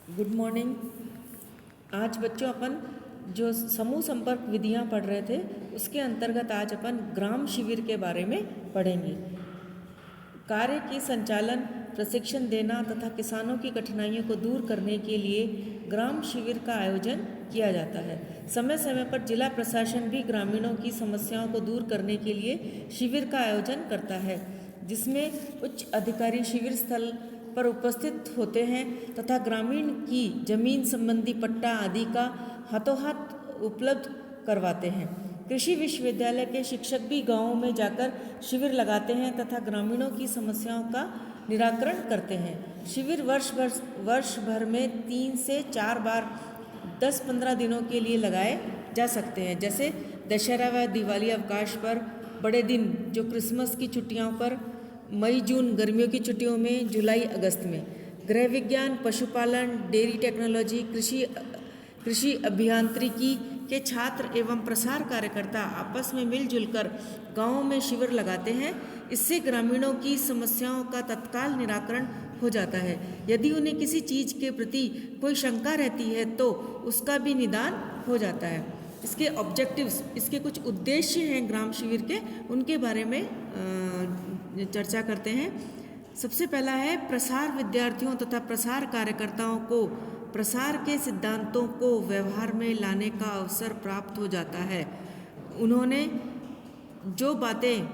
Good morning. आज बच्चों अपन जो समूह संपर्क विधियां पढ़ रहे थे उसके अंतर्गत आज अपन ग्राम शिविर के बारे में पढ़ेंगे। कार्य की संचालन, प्रशिक्षण देना तथा किसानों की कठिनाइयों को दूर करने के लिए ग्राम शिविर का आयोजन किया जाता है। समय समय पर जिला प्रशासन भी ग्रामीणों की समस्याओं को दूर करने के लिए शिविर का आयोजन करता है, जिसमें उच्च अधिकारी शिविर स्थल पर उपस्थित होते हैं तथा ग्रामीण की जमीन संबंधी पट्टा आदि का हाथों हाथ उपलब्ध करवाते हैं। कृषि विश्वविद्यालय के शिक्षक भी गांवों में जाकर शिविर लगाते हैं तथा ग्रामीणों की समस्याओं का निराकरण करते हैं। शिविर वर्ष भर में 3 से 4 बार 10-15 दिनों के लिए लगाए जा सकते हैं, जैसे दशहरा व दिवाली अवकाश पर, बड़े दिन जो क्रिसमस की छुट्टियों पर, मई जून गर्मियों की छुट्टियों में, जुलाई अगस्त में। गृह विज्ञान, पशुपालन, डेयरी टेक्नोलॉजी, कृषि अभियांत्रिकी के छात्र एवं प्रसार कार्यकर्ता आपस में मिलजुल कर गाँवों में शिविर लगाते हैं। इससे ग्रामीणों की समस्याओं का तत्काल निराकरण हो जाता है। यदि उन्हें किसी चीज़ के प्रति कोई शंका रहती है तो उसका भी निदान हो जाता है। इसके ऑब्जेक्टिव्स, इसके कुछ उद्देश्य हैं ग्राम शिविर के, उनके बारे में चर्चा करते हैं। सबसे पहला है प्रसार विद्यार्थियों तथा प्रसार कार्यकर्ताओं को प्रसार के सिद्धांतों को व्यवहार में लाने का अवसर प्राप्त हो जाता है। उन्होंने जो बातें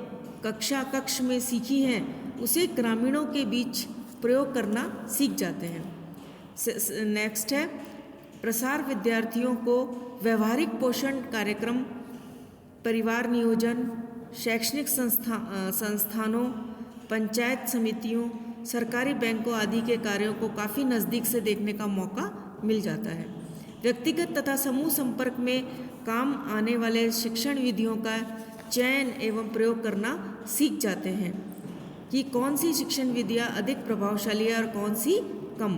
कक्ष में सीखी हैं उसे ग्रामीणों के बीच प्रयोग करना सीख जाते हैं। नेक्स्ट है प्रसार विद्यार्थियों को व्यवहारिक पोषण कार्यक्रम, परिवार नियोजन, शैक्षणिक संस्थानों, पंचायत समितियों, सरकारी बैंकों आदि के कार्यों को काफ़ी नज़दीक से देखने का मौका मिल जाता है। व्यक्तिगत तथा समूह संपर्क में काम आने वाले शिक्षण विधियों का चयन एवं प्रयोग करना सीख जाते हैं कि कौन सी शिक्षण विधियाँ अधिक प्रभावशाली है और कौन सी कम।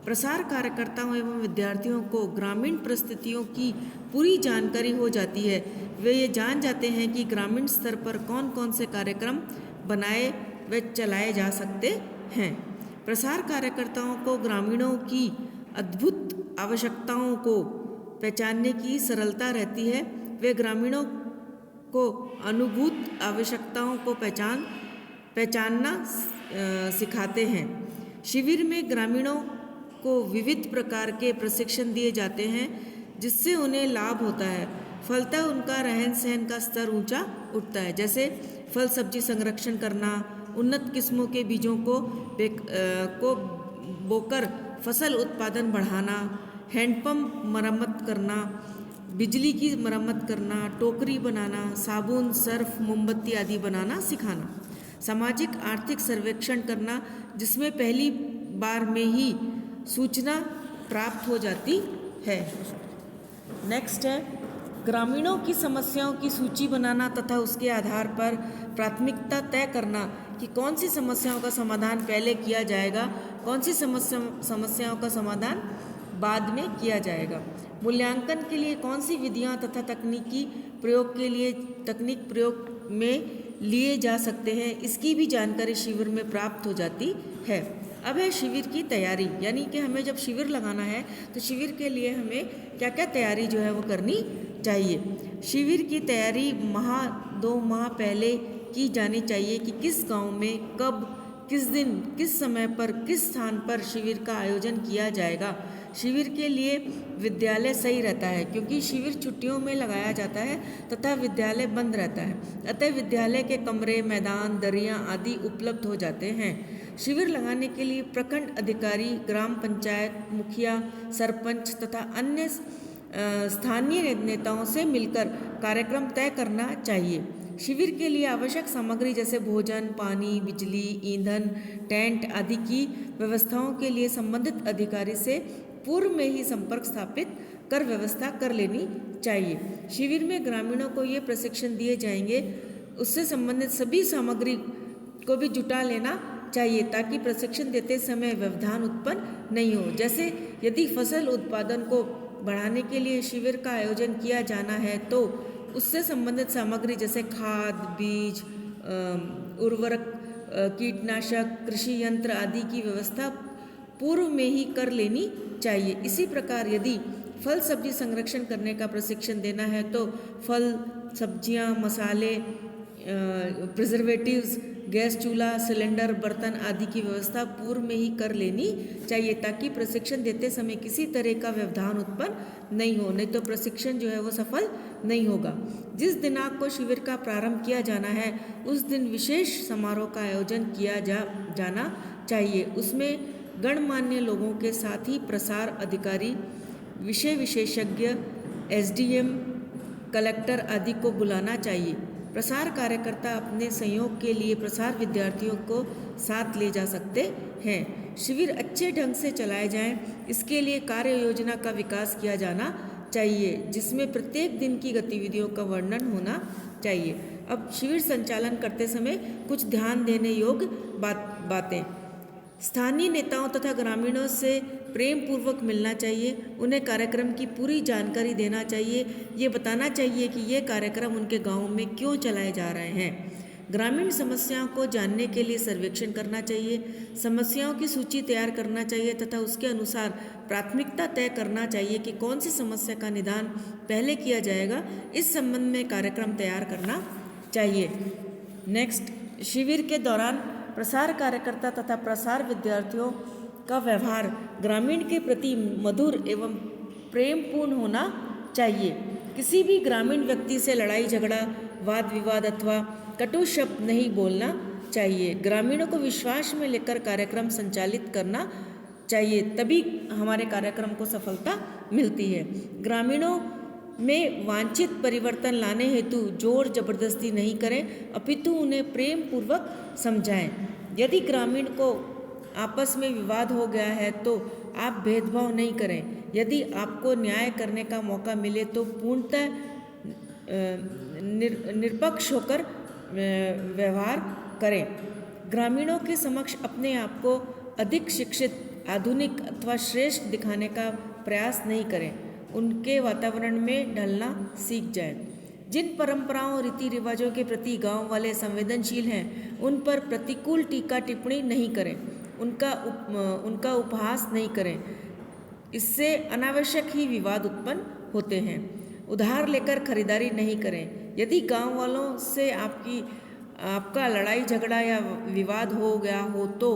प्रसार कार्यकर्ताओं एवं विद्यार्थियों को ग्रामीण परिस्थितियों की पूरी जानकारी हो जाती है। वे ये जान जाते हैं कि ग्रामीण स्तर पर कौन कौन से कार्यक्रम बनाए व चलाए जा सकते हैं। प्रसार कार्यकर्ताओं को ग्रामीणों की अद्भुत आवश्यकताओं को पहचानने की सरलता रहती है। वे ग्रामीणों को अनुभूत आवश्यकताओं को पहचानना सिखाते हैं। शिविर में ग्रामीणों को विविध प्रकार के प्रशिक्षण दिए जाते हैं, जिससे उन्हें लाभ होता है। फलतः उनका रहन सहन का स्तर ऊंचा उठता है, जैसे फल सब्जी संरक्षण करना, उन्नत किस्मों के बीजों को बोकर फसल उत्पादन बढ़ाना, हैंडपंप मरम्मत करना, बिजली की मरम्मत करना, टोकरी बनाना, साबुन, सर्फ, मोमबत्ती आदि बनाना सिखाना। सामाजिक आर्थिक सर्वेक्षण करना, जिसमें पहली बार में ही सूचना प्राप्त हो जाती है। नेक्स्ट है ग्रामीणों की समस्याओं की सूची बनाना तथा उसके आधार पर प्राथमिकता तय करना कि कौन सी समस्याओं का समाधान पहले किया जाएगा, कौन सी समस्याओं का समाधान बाद में किया जाएगा। मूल्यांकन के लिए कौन सी विधियां तथा तकनीक प्रयोग में लिए जा सकते हैं, इसकी भी जानकारी शिविर में प्राप्त हो जाती है। अब है शिविर की तैयारी, यानी कि हमें जब शिविर लगाना है तो शिविर के लिए हमें क्या क्या तैयारी जो है वो करनी चाहिए। शिविर की तैयारी 2 माह पहले की जानी चाहिए कि किस गांव में कब, किस दिन, किस समय पर, किस स्थान पर शिविर का आयोजन किया जाएगा। शिविर के लिए विद्यालय सही रहता है क्योंकि शिविर छुट्टियों में लगाया जाता है तथा विद्यालय बंद रहता है, अतः विद्यालय के कमरे, मैदान, दरियाँ आदि उपलब्ध हो जाते हैं। शिविर लगाने के लिए प्रखंड अधिकारी, ग्राम पंचायत मुखिया, सरपंच तथा अन्य स्थानीय नेताओं से मिलकर कार्यक्रम तय करना चाहिए। शिविर के लिए आवश्यक सामग्री जैसे भोजन, पानी, बिजली, ईंधन, टेंट आदि की व्यवस्थाओं के लिए संबंधित अधिकारी से पूर्व में ही संपर्क स्थापित कर व्यवस्था कर लेनी चाहिए। शिविर में ग्रामीणों को ये प्रशिक्षण दिए जाएंगे, उससे संबंधित सभी सामग्री को भी जुटा लेना चाहिए ताकि प्रशिक्षण देते समय व्यवधान उत्पन्न नहीं हो। जैसे यदि फसल उत्पादन को बढ़ाने के लिए शिविर का आयोजन किया जाना है तो उससे संबंधित सामग्री जैसे खाद, बीज, उर्वरक, कीटनाशक, कृषि यंत्र आदि की व्यवस्था पूर्व में ही कर लेनी चाहिए। इसी प्रकार यदि फल सब्जी संरक्षण करने का प्रशिक्षण देना है तो फल, सब्जियां, मसाले, प्रिजर्वेटिव्स, गैस चूल्हा, सिलेंडर, बर्तन आदि की व्यवस्था पूर्व में ही कर लेनी चाहिए, ताकि प्रशिक्षण देते समय किसी तरह का व्यवधान उत्पन्न नहीं हो, नहीं तो प्रशिक्षण जो है वो सफल नहीं होगा। जिस दिनांक को शिविर का प्रारंभ किया जाना है उस दिन विशेष समारोह का आयोजन किया जाना चाहिए। उसमें गणमान्य लोगों के साथ ही प्रसार अधिकारी, विषय विशेषज्ञ, एसडीएम, कलेक्टर आदि को बुलाना चाहिए। प्रसार कार्यकर्ता अपने सहयोग के लिए प्रसार विद्यार्थियों को साथ ले जा सकते हैं। शिविर अच्छे ढंग से चलाए जाएं, इसके लिए कार्य योजना का विकास किया जाना चाहिए, जिसमें प्रत्येक दिन की गतिविधियों का वर्णन होना चाहिए। अब शिविर संचालन करते समय कुछ ध्यान देने योग्य बातें। स्थानीय नेताओं तथा ग्रामीणों से प्रेम पूर्वक मिलना चाहिए, उन्हें कार्यक्रम की पूरी जानकारी देना चाहिए, ये बताना चाहिए कि ये कार्यक्रम उनके गांव में क्यों चलाए जा रहे हैं। ग्रामीण समस्याओं को जानने के लिए सर्वेक्षण करना चाहिए, समस्याओं की सूची तैयार करना चाहिए तथा उसके अनुसार प्राथमिकता तय करना चाहिए कि कौन सी समस्या का निदान पहले किया जाएगा। इस संबंध में कार्यक्रम तैयार करना चाहिए। नेक्स्ट, शिविर के दौरान प्रसार कार्यकर्ता तथा प्रसार विद्यार्थियों का व्यवहार ग्रामीण के प्रति मधुर एवं प्रेमपूर्ण होना चाहिए। किसी भी ग्रामीण व्यक्ति से लड़ाई झगड़ा, वाद विवाद अथवा कटु शब्द नहीं बोलना चाहिए। ग्रामीणों को विश्वास में लेकर कार्यक्रम संचालित करना चाहिए, तभी हमारे कार्यक्रम को सफलता मिलती है। ग्रामीणों में वांछित परिवर्तन लाने हेतु जोर जबरदस्ती नहीं करें, अपितु उन्हें प्रेम पूर्वक समझाएं। यदि ग्रामीण को आपस में विवाद हो गया है तो आप भेदभाव नहीं करें। यदि आपको न्याय करने का मौका मिले तो पूर्णतः निरपेक्ष होकर व्यवहार करें। ग्रामीणों के समक्ष अपने आप को अधिक शिक्षित, आधुनिक अथवा श्रेष्ठ दिखाने का प्रयास नहीं करें, उनके वातावरण में ढलना सीख जाएं। जिन परंपराओं और रीति रिवाजों के प्रति गांव वाले संवेदनशील हैं उन पर प्रतिकूल टीका टिप्पणी नहीं करें, उनका उपहास नहीं करें, इससे अनावश्यक ही विवाद उत्पन्न होते हैं। उधार लेकर खरीदारी नहीं करें। यदि गांव वालों से आपका लड़ाई झगड़ा या विवाद हो गया हो तो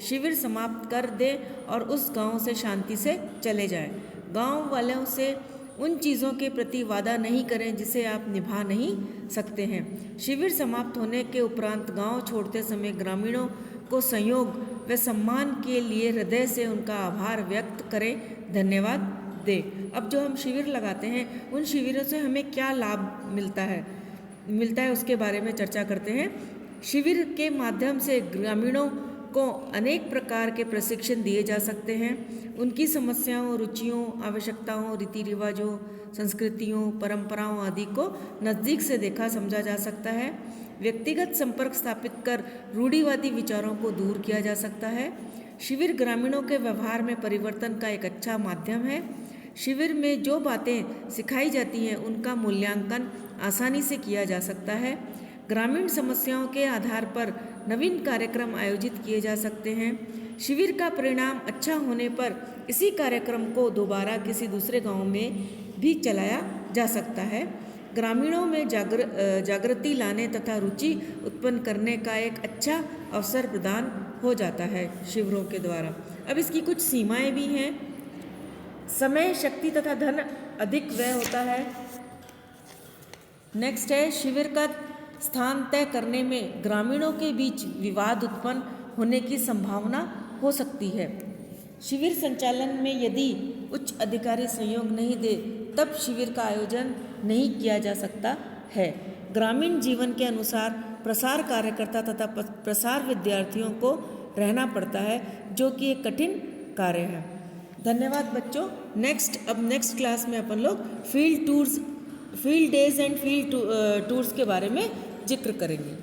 शिविर समाप्त कर दें और उस गांव से शांति से चले जाएं। गांव वालों से उन चीज़ों के प्रति वादा नहीं करें जिसे आप निभा नहीं सकते हैं। शिविर समाप्त होने के उपरांत गांव छोड़ते समय ग्रामीणों को सहयोग व सम्मान के लिए हृदय से उनका आभार व्यक्त करें, धन्यवाद दें। अब जो हम शिविर लगाते हैं उन शिविरों से हमें क्या लाभ मिलता है उसके बारे में चर्चा करते हैं। शिविर के माध्यम से ग्रामीणों को अनेक प्रकार के प्रशिक्षण दिए जा सकते हैं। उनकी समस्याओं, रुचियों, आवश्यकताओं, रीति रिवाजों, संस्कृतियों, परंपराओं आदि को नज़दीक से देखा समझा जा सकता है। व्यक्तिगत संपर्क स्थापित कर रूढ़िवादी विचारों को दूर किया जा सकता है। शिविर ग्रामीणों के व्यवहार में परिवर्तन का एक अच्छा माध्यम है। शिविर में जो बातें सिखाई जाती हैं उनका मूल्यांकन आसानी से किया जा सकता है। ग्रामीण समस्याओं के आधार पर नवीन कार्यक्रम आयोजित किए जा सकते हैं। शिविर का परिणाम अच्छा होने पर इसी कार्यक्रम को दोबारा किसी दूसरे गांव में भी चलाया जा सकता है। ग्रामीणों में जागृति लाने तथा रुचि उत्पन्न करने का एक अच्छा अवसर प्रदान हो जाता है शिविरों के द्वारा। अब इसकी कुछ सीमाएं भी हैं। समय, शक्ति तथा धन अधिक व्यय होता है। नेक्स्ट है, शिविर का स्थान तय करने में ग्रामीणों के बीच विवाद उत्पन्न होने की संभावना हो सकती है। शिविर संचालन में यदि उच्च अधिकारी सहयोग नहीं दे तब शिविर का आयोजन नहीं किया जा सकता है। ग्रामीण जीवन के अनुसार प्रसार कार्यकर्ता तथा प्रसार विद्यार्थियों को रहना पड़ता है, जो कि एक कठिन कार्य है। धन्यवाद बच्चों। नेक्स्ट क्लास में अपन लोग field days and field tours के बारे में जिक्र करेंगे।